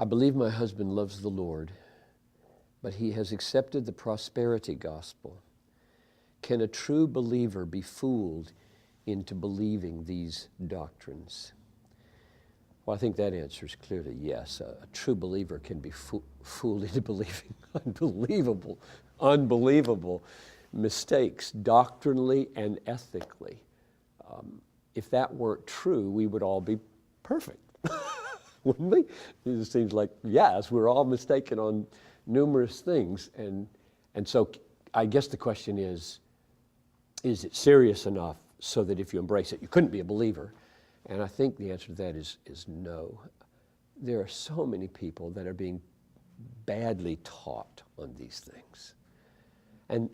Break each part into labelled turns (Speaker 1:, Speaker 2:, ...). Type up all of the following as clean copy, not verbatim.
Speaker 1: I believe my husband loves the Lord, but he has accepted the prosperity gospel. Can a true believer be fooled into believing these doctrines? Well, I think that answer is clearly yes. A true believer can be fooled into believing unbelievable mistakes, doctrinally and ethically. If that weren't true, we would all be perfect, wouldn't we? It seems like, yes, we're all mistaken on numerous things. And so I guess the question is it serious enough so that if you embrace it, you couldn't be a believer? And I think the answer to that is no. There are so many people that are being badly taught on these things. And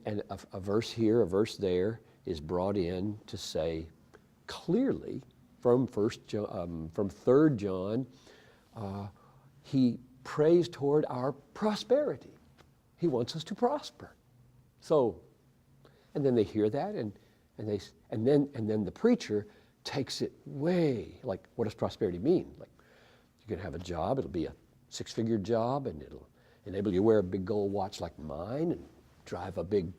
Speaker 1: a verse here, a verse there is brought in to say clearly from 3 John, he prays toward our prosperity. He wants us to prosper. So, and then they hear that, and then the preacher takes it way, like, what does prosperity mean? Like, you're going to have a job, it'll be a 6-figure job, and it'll enable you to wear a big gold watch like mine, and drive a big,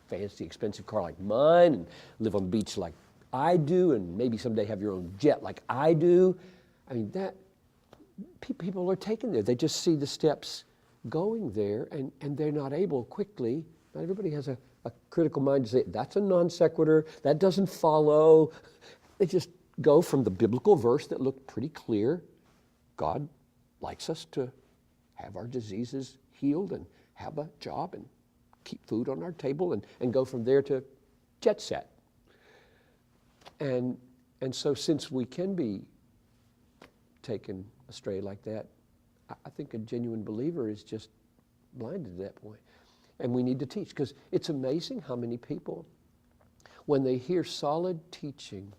Speaker 1: fancy, expensive car like mine, and live on the beach like I do, and maybe someday have your own jet like I do. I mean, that people are taken there. They just see the steps going there, and they're not able quickly. Not everybody has a critical mind to say, that's a non sequitur, that doesn't follow. They just go from the biblical verse that looked pretty clear. God likes us to have our diseases healed and have a job and keep food on our table, and go from there to jet set. And so since we can be taken astray like that, I think a genuine believer is just blinded at that point. And we need to teach, because it's amazing how many people, when they hear solid teaching,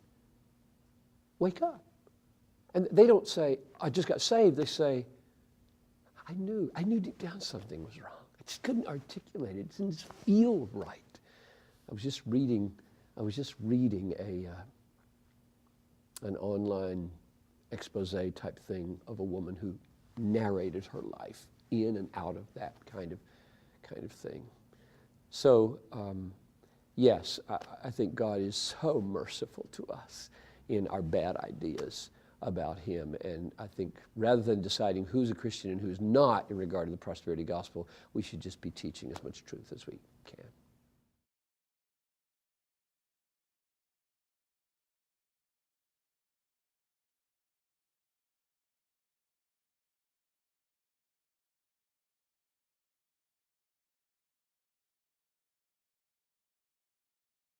Speaker 1: wake up. And they don't say, I just got saved. They say, I knew deep down something was wrong. I just couldn't articulate it. It didn't feel right. I was just reading an online expose type thing of a woman who narrated her life in and out of that kind of thing. So yes, I think God is so merciful to us in our bad ideas about him. And I think rather than deciding who's a Christian and who's not in regard to the prosperity gospel, we should just be teaching as much truth as we can.